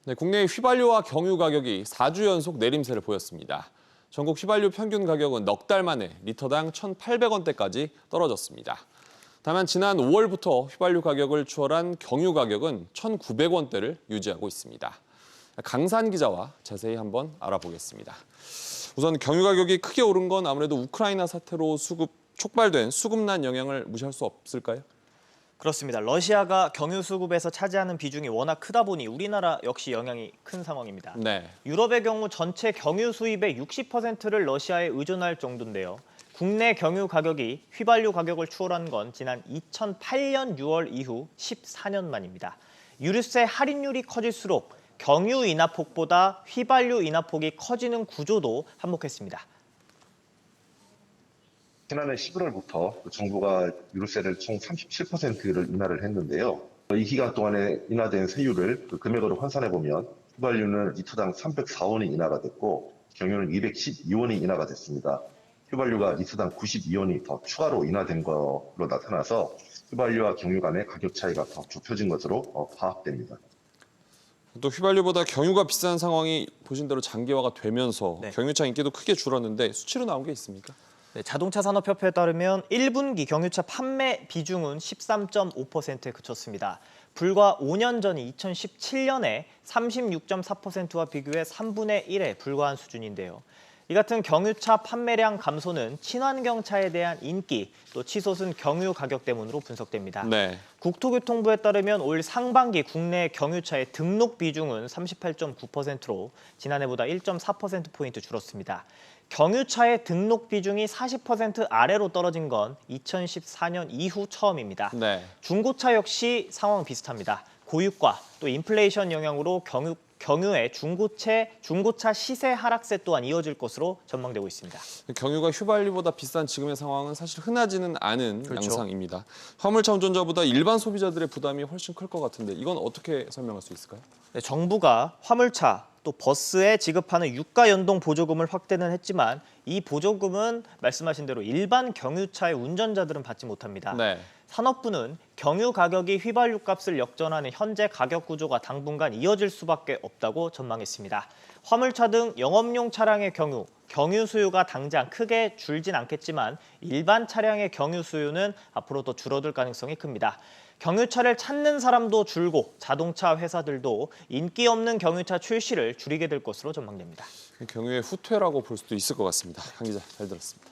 네, 국내 휘발유와 경유 가격이 4주 연속 내림세를 보였습니다. 전국 휘발유 평균 가격은 넉 달 만에 리터당 1,800원대까지 떨어졌습니다. 다만 지난 5월부터 휘발유 가격을 추월한 경유 가격은 1,900원대를 유지하고 있습니다. 강산 기자와 자세히 한번 알아보겠습니다. 우선 경유 가격이 크게 오른 건 아무래도 우크라이나 사태로 촉발된 수급난 영향을 무시할 수 없을까요? 그렇습니다. 러시아가 경유 수급에서 차지하는 비중이 워낙 크다 보니 우리나라 역시 영향이 큰 상황입니다. 네. 유럽의 경우 전체 경유 수입의 60%를 러시아에 의존할 정도인데요. 국내 경유 가격이 휘발유 가격을 추월한 건 지난 2008년 6월 이후 14년 만입니다. 유류세 할인율이 커질수록 경유 인하폭보다 휘발유 인하폭이 커지는 구조도 한몫했습니다. 지난해 11월부터 정부가 유류세를 총 37%를 인하를 했는데요. 이 기간 동안에 인하된 세율을 금액으로 환산해 보면 휘발유는 리터당 304원이 인하가 됐고 경유는 212원이 인하가 됐습니다. 휘발유가 리터당 92원이 더 추가로 인하된 것으로 나타나서 휘발유와 경유 간의 가격 차이가 더 좁혀진 것으로 파악됩니다. 또 휘발유보다 경유가 비싼 상황이 보신 대로 장기화가 되면서 경유차 인기도 크게 줄었는데 수치로 나온 게 있습니까? 네, 자동차 산업협회에 따르면 1분기 경유차 판매 비중은 13.5%에 그쳤습니다. 불과 5년 전인 2017년에 36.4%와 비교해 3분의 1에 불과한 수준인데요. 이 같은 경유차 판매량 감소는 친환경차에 대한 인기, 또 치솟은 경유 가격 때문으로 분석됩니다. 네. 국토교통부에 따르면 올 상반기 국내 경유차의 등록 비중은 38.9%로 지난해보다 1.4%포인트 줄었습니다. 경유차의 등록 비중이 40% 아래로 떨어진 건 2014년 이후 처음입니다. 네. 중고차 역시 상황 비슷합니다. 고유가 또 인플레이션 영향으로 경유의 중고차 시세 하락세 또한 이어질 것으로 전망되고 있습니다. 경유가 휘발유보다 비싼 지금의 상황은 사실 흔하지는 않은 양상입니다. 화물차 운전자보다 일반 소비자들의 부담이 훨씬 클 것 같은데 이건 어떻게 설명할 수 있을까요? 네, 정부가 화물차 또 버스에 지급하는 유가 연동 보조금을 확대는 했지만 이 보조금은 말씀하신 대로 일반 경유차의 운전자들은 받지 못합니다. 네. 산업부는 경유 가격이 휘발유 값을 역전하는 현재 가격 구조가 당분간 이어질 수밖에 없다고 전망했습니다. 화물차 등 영업용 차량의 경유 수요가 당장 크게 줄진 않겠지만 일반 차량의 경유 수요는 앞으로 더 줄어들 가능성이 큽니다. 경유차를 찾는 사람도 줄고 자동차 회사들도 인기 없는 경유차 출시를 줄이게 될 것으로 전망됩니다. 경유의 후퇴라고 볼 수도 있을 것 같습니다. 강 기자, 잘 들었습니다.